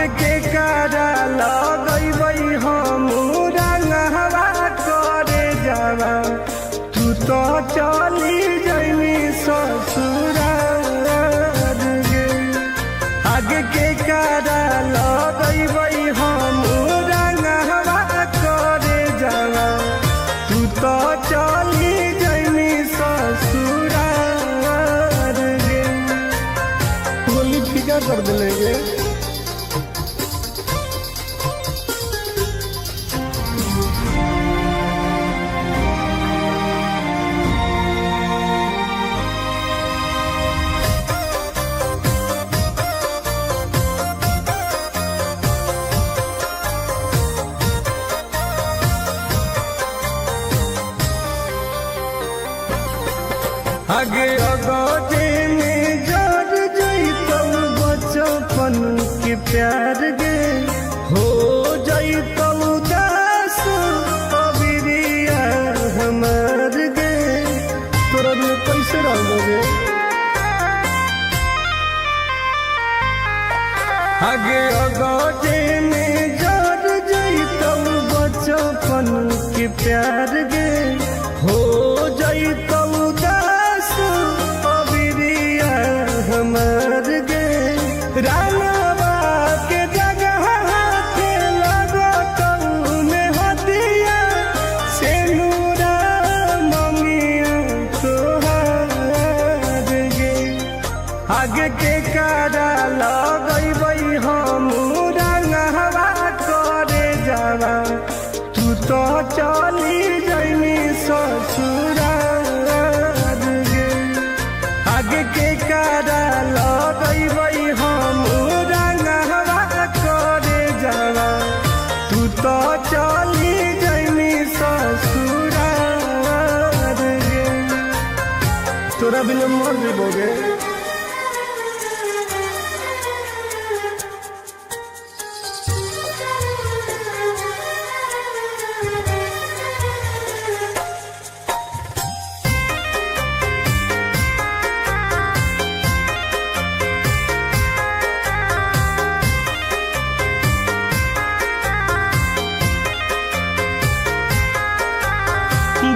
आगे के कारा लगैबै हम रंगवा करे जावा तू तो चली जैनी ससुराल गे। आगे के कारा लगैबै हम रंगवा करे जावा तू तो चली जैनी ससुराल गे। होली फीका कर दिलेंगे। आगे अगोटे में जड़ जैतौ बचपन के प्यार गे हो जैतौ दास अबिरिया हमार गे। तोरा में कैसे रहोगे? आगे अगोटे में जड़ जैतौ बचपन के प्यार गे हो जैतौ हमार गे। रानवा के जगह के लगतौ में हदिया से नूरा ममिया तोहार गे। आगे के कारा लगैबै हम रंगवा करे जावा तू तो चली जैनी ससुराल गे। आगे के कारा लगैबै हम रंगवा करे जावा तू तो चली जैनी ससुराल गे। तोरा बिना मर जेबोगे।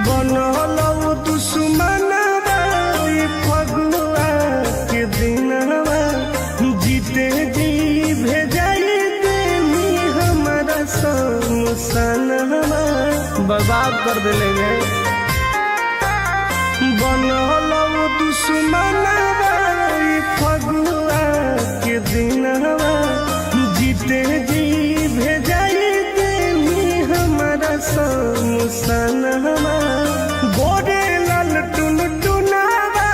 बनलौ दुश्मनवा फगुआ के दिनवा जीते जी भेजाई देनी हमारा समसनवा बर्बाद कर देंगे। बनलौ दुश्मनवा फगुआ के दिनवा जीते जी भेजाई देनी हमारा समसनवा। गोरे लाल टुन टुनावा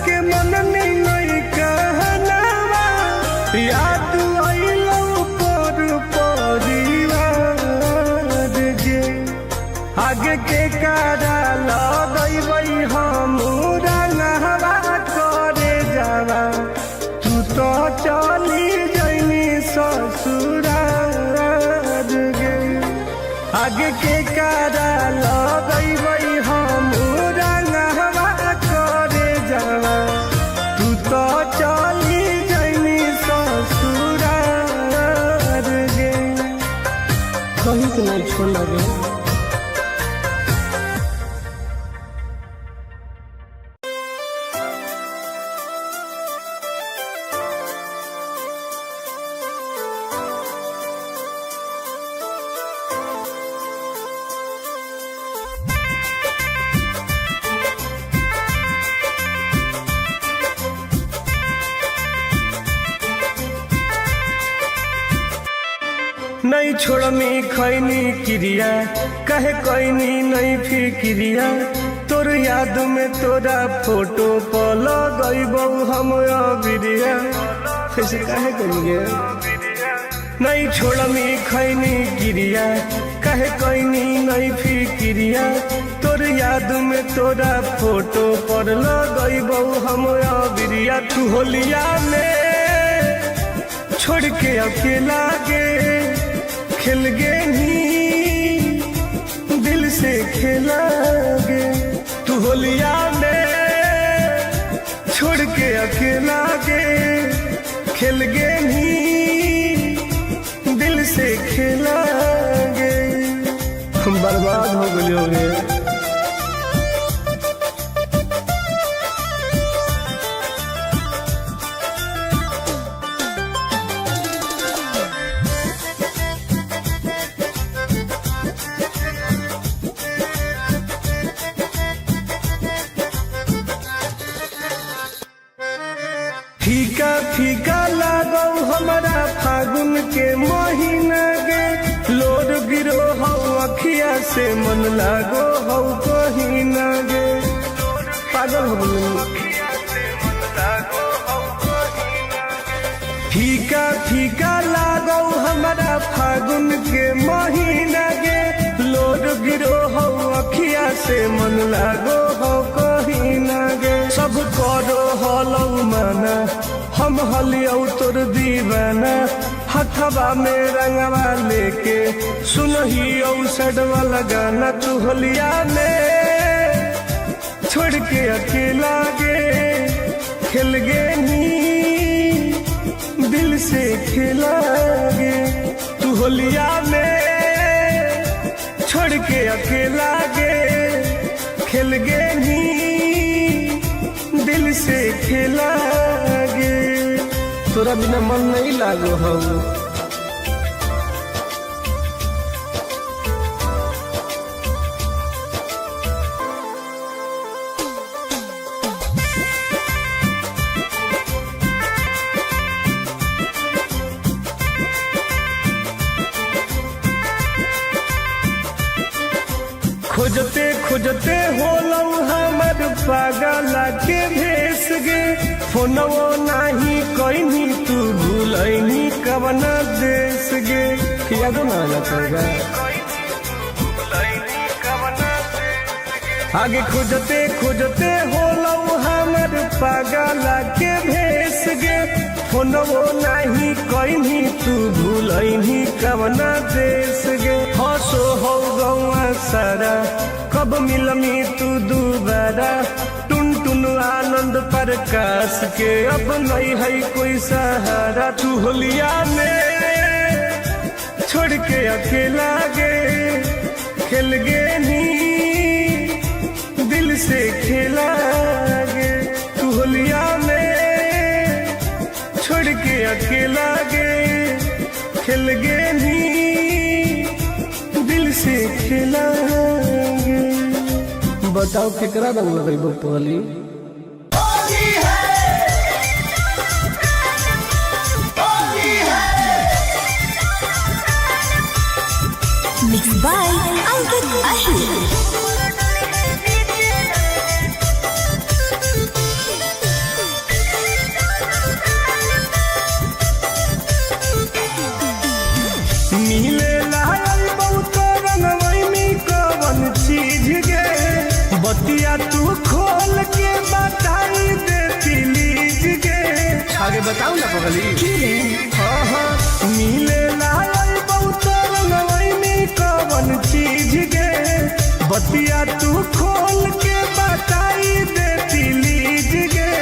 के मन नहीं कहनावा याद आइलौ पर परिवार गे। आगे के कारा लगैबै हम रंगवा करे जावा तू तो चली जैनी ससुराल गे। आगे के कारा लगैबै हम रंगवा करे जावा तू तो चली जैनी ससुराल गे। कहीं तो नहीं छोड़ गे। नहीं छोड़मी खैनी क्रिया कहे कैनी नहीं फिक्रिया तोर याद में तोरा फोटो पर लगैबौ हम अबिरिया। कैसे कहे करेंगे? नहीं छोड़मी खैनी क्रिया कहे कैनी नहीं फिक्रिया तोर याद में तोरा फोटो पर लगैबौ हम अबिरिया। तू होलिया में छोड़ के अकेला गे खेल गे ही दिल से खेला गे। तू होलिया में छोड़ के अकेला गे खेल गे ही बर्बाद हो गई होगे। फीका फीका लागो हमारा फागुन के महीना गे, लोड गिरो हो अखिया से मन लागो हो कहीं ना गे। पागल हो गई। फीका फीका लागो हमारा फागुन के महीना गे, लोड गिरो हो अखिया से मन लागो हो कहीं ना गे। सब करो हलो माना हम हलियो तोर दीवाना, हथवा में रंगवा लेके सुनही औसड वाला गाना। तू होलिया में छोड़ के अकेला गे, खेल गे नी दिल से खेला गे। तू होलिया में छोड़ के अकेला गे, खेल गे नी दिल से खेला गे। तोरा बिना मन नहीं लागो हो। खोजते खोजते होलौ हमर पागल के भेस गे, फोनवो नाही कहीं तू भूलैनी कवना देश गे। याद ना लगेगा आगे खोजते खोजते होलौ हमर पागल के भेस गे, फोनवो नाही कहीं तू भूलैनी कवना देश गे। हसो हो गौआ सारा कब मिलमी तू दोबारा, टुन टुन आनंद प्रकाश के अब नहीं है कोई सहारा। तू होलिया में छोड़ के अकेला गे, खेल गे नी दिल से खेला गे। तू होलिया में छोड़ के अकेला गे, खेल गे नी दिल से खेला गे। बताओ केकरा रंग लगेबो पहली। Mixed by Ankit Ahir. मिले लायल बहुत रंगवई में कवन चीज गे, बतिया तू खोल के बताई दे प्लीज गे। आगे बताओ ना पगली। हाँ हाँ मिले लायल बहुत रंगवई में कवन चीज गे, बतिया तू खोल के बताई दे प्लीज गे।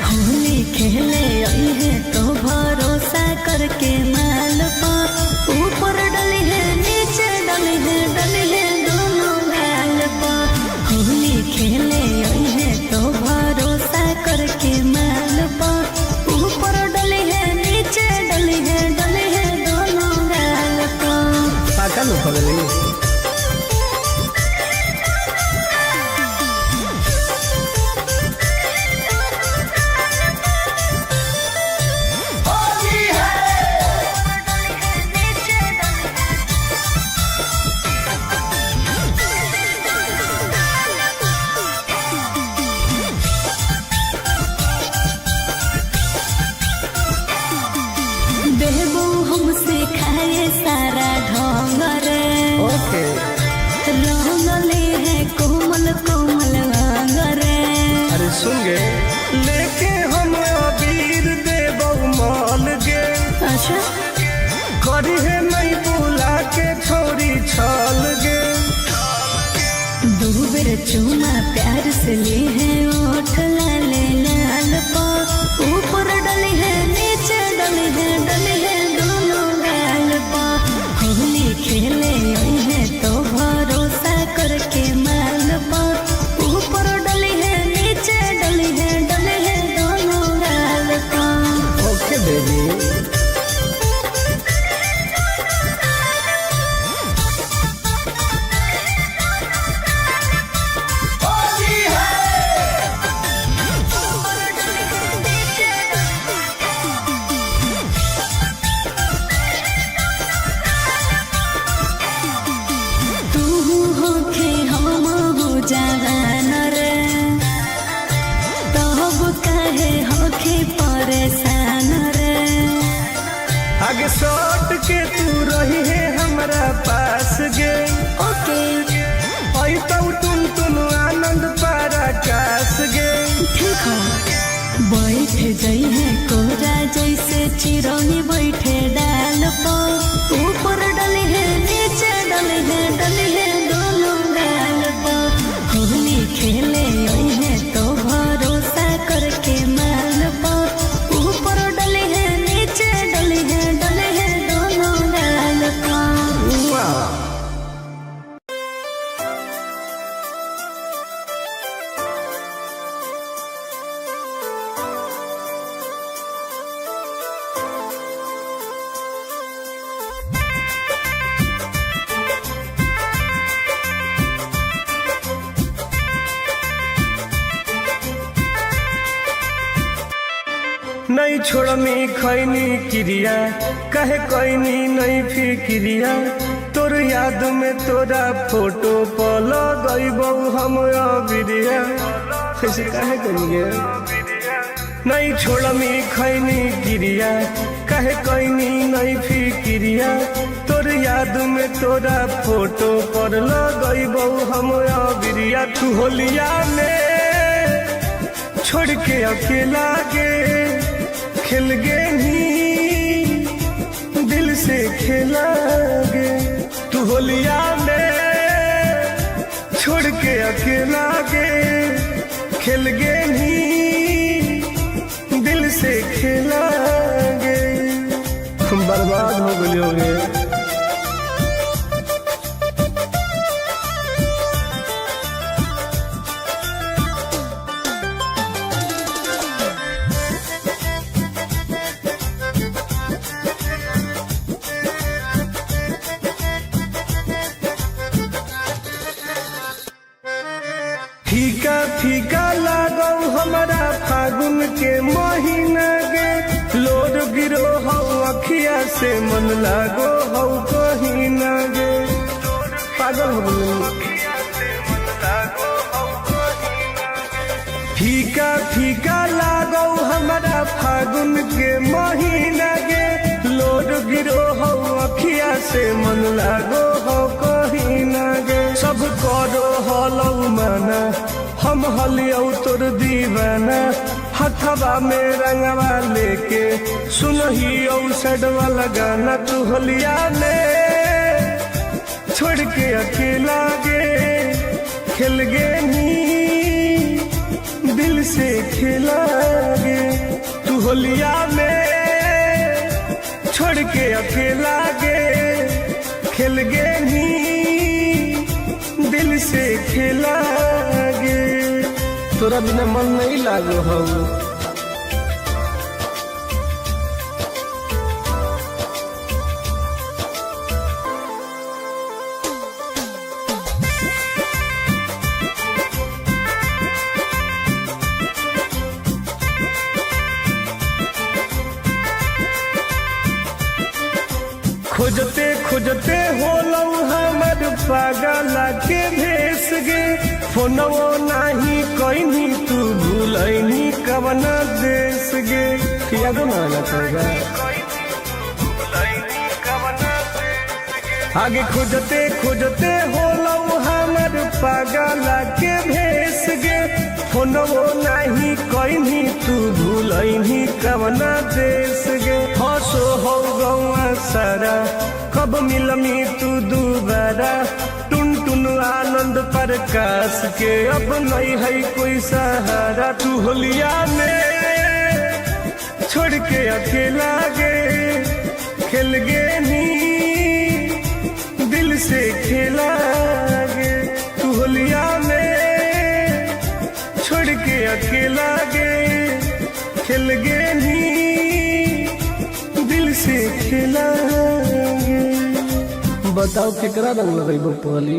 होली खेले आई है तो भरोसा करके माल पा, ऊपर डली है नीचे डली है दोनों गाल पा। होली खेले आई है तो भरोसा करके माल पा, ऊपर डली है नीचे डली है दोनों गाल पा। पाका लो पगली। बेबू हमसे खाए सारा ढोंग रे, रंगले है कोमल कोमल अंग रे। अरे सुन गे लेके हम अबीर देबौ माल गे, अच्छा करी है नहीं बुला के छोरी छाल गे। दो बेर चूमा प्यार से ली है ओठ लाले लाल पा, ऊपर डली है नीचे डली है दोनों गाल पा। होली खेले आई है आगे सट के तू रही है हमारा पास गे। ओके आई तो तुम आनंद पराकाश गे। ठीक है बैठ जई है कोरा जैसे चिरौनी बैठे डाल पर, ऊपर डली है नीचे डली है दोनों गाल पर। होली खेले आई है तो भरोसा करके माल पर, ऊपर डली है नीचे डली है दोनों गाल पर। नहीं छोड़नी खैनी क्रिया कहे कैनी नहीं फिक्रिया, तोर याद में तोरा फोटो पल गईबौ हम अबिरिया। कैसे कहे करिए नहीं छोड़नी खैनी क्रिया कहे कैनी नहीं फिक्रिया, तोर याद में तोरा फोटो पर लगईबौ हम अबिरिया। तू होलिया में छोड़ के अकेला गे खेल गे ही दिल से खेला गे। तू होलिया में छोड़ के अकेला गे खेल गे ही दिल से खेला गे। हम बर्बाद हो गए होंगे। फीका फीका लागो हमारा फागुन के महीना गे, लोड गिरो हो अखिया से मन लागो हो कहीं ना गे। पागल हो गए। फीका फीका लागो हमारा फागुन के महीना गे, लोड गिरो हो अखिया से मन लागो हो कहीं ना गे। सब करो हलौ माना हम हलियौ तोर दीवाना, हथवा में रंगवा लेके सुनहियौ सडवा लगाना। तू होलिया में छोड़ के अकेला गे खेल गे नी दिल से खेला गे। तू होलिया में छोड़ के अकेला गे खेल गे नी दिल से खेला गे। तोरा बिना मन नहीं लागो हो। खोजते खोजते होलौ हमर पागल के भेस गे, फोनवो नाही कहीं तू भूलैनी कवना देश गे। यादो ना आना पड़ेगा। आगे खोजते खोजते होलौ हमर पागल के भेस गे, फोनवो नाही कहीं तू भूलैनी कवना देश गे। हंसो हो गौआ सारा कब मिलमी तू दोबारा, टुन टुन आनंद प्रकाश के अब नहीं है कोई सहारा। तू होलिया में छोड़ के अकेला गे खेल गे नी दिल से खेला गे। तू होलिया में छोड़ के अकेला गे खेल गे नी दिल से खेला गे। बताओ केकरा रंग लगेबो पहली।